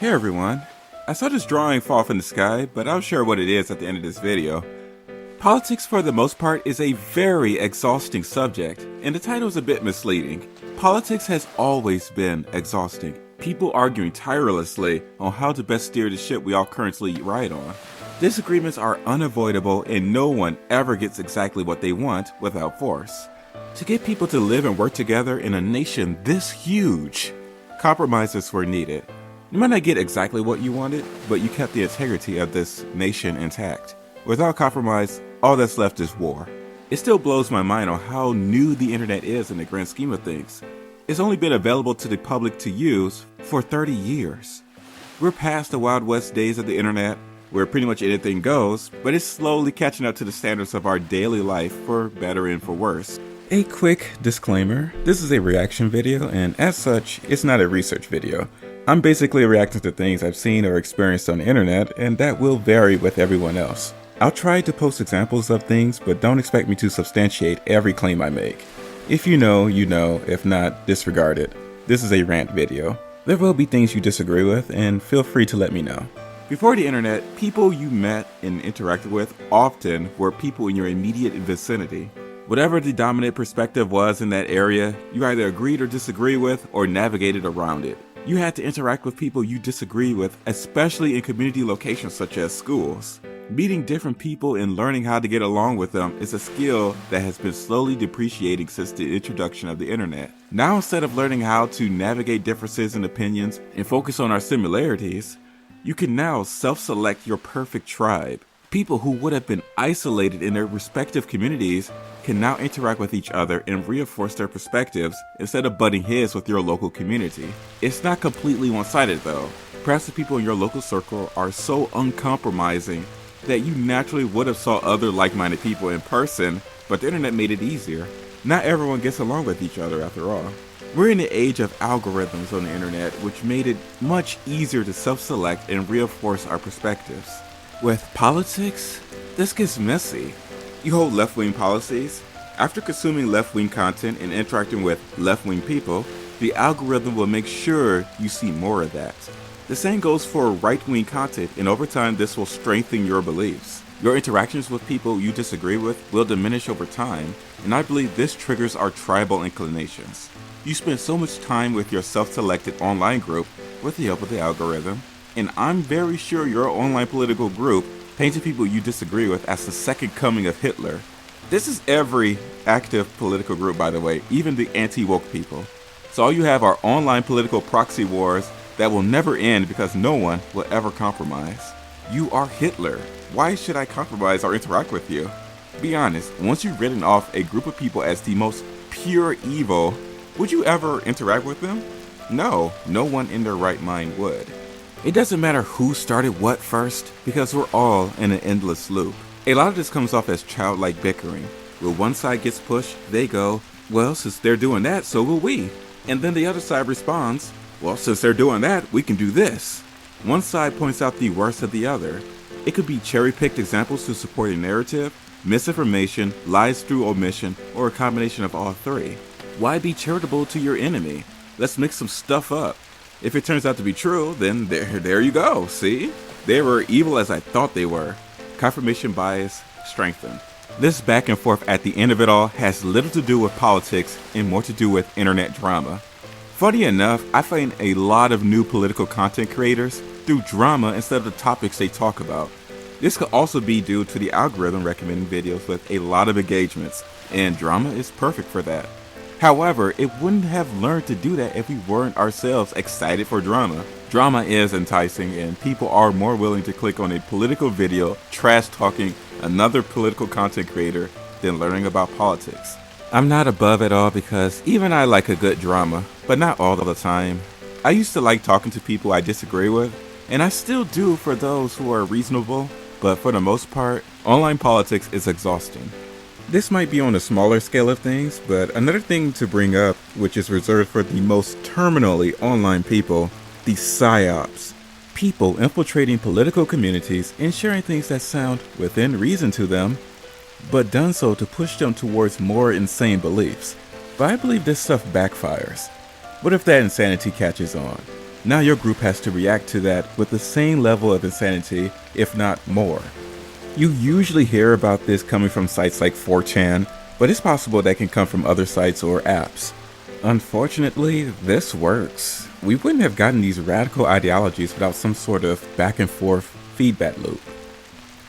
Hey everyone, I saw this drawing fall from the sky, but I'll share what it is at the end of this video. Politics for the most part is a very exhausting subject, and the title is a bit misleading. Politics has always been exhausting. People arguing tirelessly on how to best steer the ship we all currently ride on. Disagreements are unavoidable and no one ever gets exactly what they want without force. To get people to live and work together in a nation this huge, compromises were needed. You might not get exactly what you wanted, but you kept the integrity of this nation intact. Without compromise, all that's left is war. It still blows my mind on how new the internet is in the grand scheme of things. It's only been available to the public to use for 30 years. We're past the Wild West days of the internet, where pretty much anything goes, but it's slowly catching up to the standards of our daily life, for better and for worse. A quick disclaimer, this is a reaction video, and as such, it's not a research video. I'm basically reacting to things I've seen or experienced on the internet, and that will vary with everyone else. I'll try to post examples of things, but don't expect me to substantiate every claim I make. If you know, you know. If not, disregard it. This is a rant video. There will be things you disagree with, and feel free to let me know. Before the internet, people you met and interacted with often were people in your immediate vicinity. Whatever the dominant perspective was in that area, you either agreed or disagreed with, or navigated around it. You had to interact with people you disagree with, especially in community locations such as schools. Meeting different people and learning how to get along with them is a skill that has been slowly depreciating since the introduction of the internet. Now, instead of learning how to navigate differences in opinions and focus on our similarities, you can now self-select your perfect tribe. People who would have been isolated in their respective communities can now interact with each other and reinforce their perspectives instead of butting heads with your local community. It's not completely one-sided though. Perhaps the people in your local circle are so uncompromising that you naturally would have saw other like-minded people in person, but the internet made it easier. Not everyone gets along with each other after all. We're in the age of algorithms on the internet, which made it much easier to self-select and reinforce our perspectives. With politics, this gets messy. You hold left-wing policies. After consuming left-wing content and interacting with left-wing people, the algorithm will make sure you see more of that. The same goes for right-wing content, and over time this will strengthen your beliefs. Your interactions with people you disagree with will diminish over time, and I believe this triggers our tribal inclinations. You spend so much time with your self-selected online group with the help of the algorithm, and I'm very sure your online political group painted people you disagree with as the second coming of Hitler. This is every active political group, by the way, even the anti-woke people. So all you have are online political proxy wars that will never end because no one will ever compromise. You are Hitler. Why should I compromise or interact with you? Be honest, once you've written off a group of people as the most pure evil, would you ever interact with them? No, no one in their right mind would. It doesn't matter who started what first, because we're all in an endless loop. A lot of this comes off as childlike bickering. When one side gets pushed, they go, well, since they're doing that, so will we. And then the other side responds, well, since they're doing that, we can do this. One side points out the worst of the other. It could be cherry-picked examples to support a narrative, misinformation, lies through omission, or a combination of all three. Why be charitable to your enemy? Let's mix some stuff up. If it turns out to be true, then there you go, see? They were evil as I thought they were. Confirmation bias strengthened. This back and forth at the end of it all has little to do with politics and more to do with internet drama. Funny enough, I find a lot of new political content creators through drama instead of the topics they talk about. This could also be due to the algorithm recommending videos with a lot of engagements, and drama is perfect for that. However, it wouldn't have learned to do that if we weren't ourselves excited for drama. Drama is enticing, and people are more willing to click on a political video trash-talking another political content creator than learning about politics. I'm not above it all because even I like a good drama, but not all the time. I used to like talking to people I disagree with, and I still do for those who are reasonable, but for the most part, online politics is exhausting. This might be on a smaller scale of things, but another thing to bring up, which is reserved for the most terminally online people, the psyops. People infiltrating political communities and sharing things that sound within reason to them, but done so to push them towards more insane beliefs. But I believe this stuff backfires. What if that insanity catches on? Now your group has to react to that with the same level of insanity, if not more. You usually hear about this coming from sites like 4chan, but it's possible that can come from other sites or apps. Unfortunately, this works. We wouldn't have gotten these radical ideologies without some sort of back and forth feedback loop.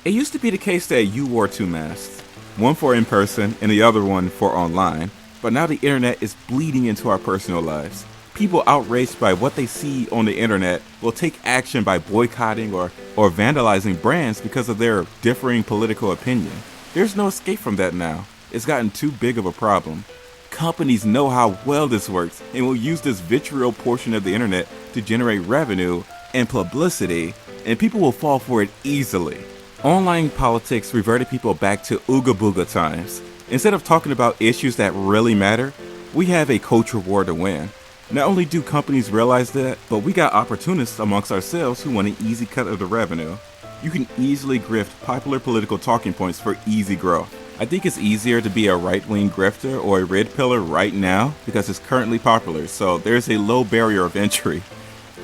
It used to be the case that you wore two masks, one for in person and the other one for online, but now the internet is bleeding into our personal lives. People outraged by what they see on the internet will take action by boycotting or vandalizing brands because of their differing political opinion. There's no escape from that now. It's gotten too big of a problem. Companies know how well this works and will use this vitriol portion of the internet to generate revenue and publicity, and people will fall for it easily. Online politics reverted people back to Ooga Booga times. Instead of talking about issues that really matter, we have a culture war to win. Not only do companies realize that, but we got opportunists amongst ourselves who want an easy cut of the revenue. You can easily grift popular political talking points for easy growth. I think it's easier to be a right-wing grifter or a red pillar right now because it's currently popular, so there's a low barrier of entry.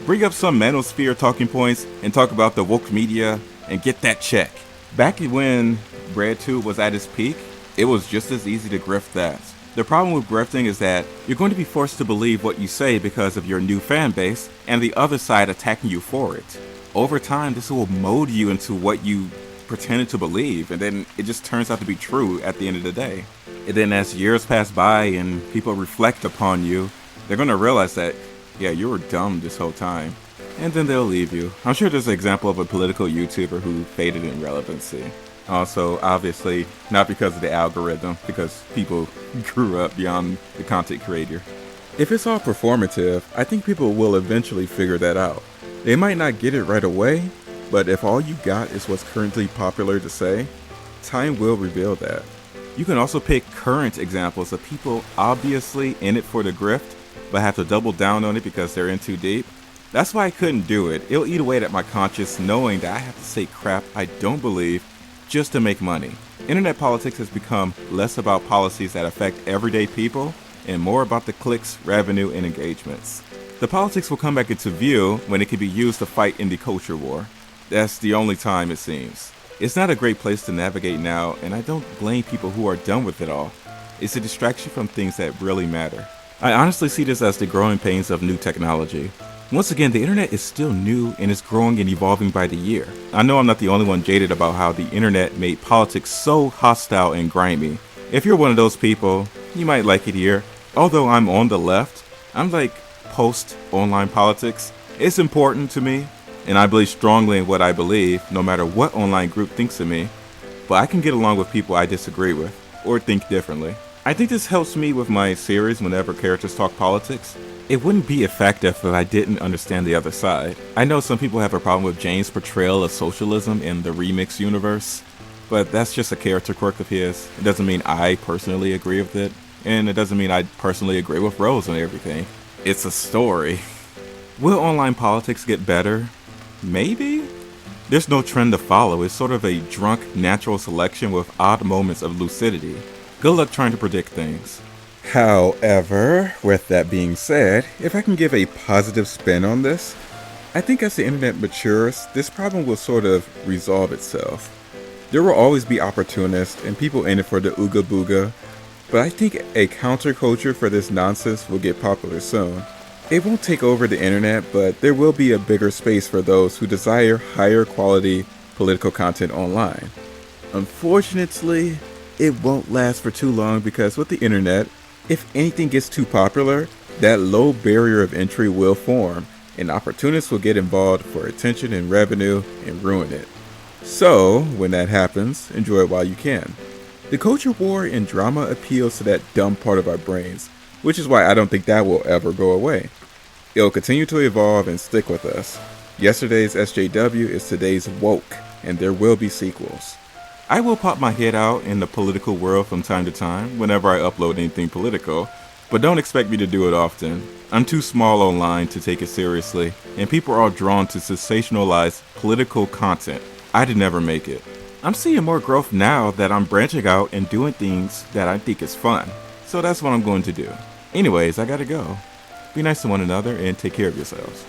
Bring up some manosphere talking points and talk about the woke media and get that check. Back when BreadTube was at its peak, it was just as easy to grift that. The problem with grifting is that you're going to be forced to believe what you say because of your new fan base and the other side attacking you for it. Over time, this will mold you into what you pretended to believe, and then it just turns out to be true at the end of the day. And then as years pass by and people reflect upon you, they're going to realize that, yeah, you were dumb this whole time. And then they'll leave you. I'm sure there's an example of a political YouTuber who faded in relevancy. Also, obviously, not because of the algorithm, because people grew up beyond the content creator. If it's all performative, I think people will eventually figure that out. They might not get it right away, but if all you got is what's currently popular to say, time will reveal that. You can also pick current examples of people obviously in it for the grift, but have to double down on it because they're in too deep. That's why I couldn't do it. It'll eat away at my conscience knowing that I have to say crap I don't believe just to make money. Internet politics has become less about policies that affect everyday people and more about the clicks, revenue, and engagements. The politics will come back into view when it can be used to fight in the culture war. That's the only time, it seems. It's not a great place to navigate now, and I don't blame people who are done with it all. It's a distraction from things that really matter. I honestly see this as the growing pains of new technology. Once again, the internet is still new and is growing and evolving by the year. I know I'm not the only one jaded about how the internet made politics so hostile and grimy. If you're one of those people, you might like it here. Although I'm on the left, I'm like post-online politics. It's important to me, and I believe strongly in what I believe, no matter what online group thinks of me. But I can get along with people I disagree with, or think differently. I think this helps me with my series whenever characters talk politics. It wouldn't be effective if I didn't understand the other side. I know some people have a problem with James' portrayal of socialism in the Remix universe, but that's just a character quirk of his. It doesn't mean I personally agree with it, and it doesn't mean I personally agree with Rose on everything. It's a story. Will online politics get better? Maybe? There's no trend to follow. It's sort of a drunk natural selection with odd moments of lucidity. Good luck trying to predict things. However, with that being said, if I can give a positive spin on this, I think as the internet matures, this problem will sort of resolve itself. There will always be opportunists and people in it for the ooga booga, but I think a counterculture for this nonsense will get popular soon. It won't take over the internet, but there will be a bigger space for those who desire higher quality political content online. Unfortunately, it won't last for too long because with the internet, if anything gets too popular, that low barrier of entry will form, and opportunists will get involved for attention and revenue and ruin it. So, when that happens, enjoy it while you can. The culture war and drama appeals to that dumb part of our brains, which is why I don't think that will ever go away. It'll continue to evolve and stick with us. Yesterday's SJW is today's woke, and there will be sequels. I will pop my head out in the political world from time to time whenever I upload anything political, but don't expect me to do it often. I'm too small online to take it seriously, and people are all drawn to sensationalized political content. I'd never make it. I'm seeing more growth now that I'm branching out and doing things that I think is fun, so that's what I'm going to do. Anyways, I gotta go. Be nice to one another and take care of yourselves.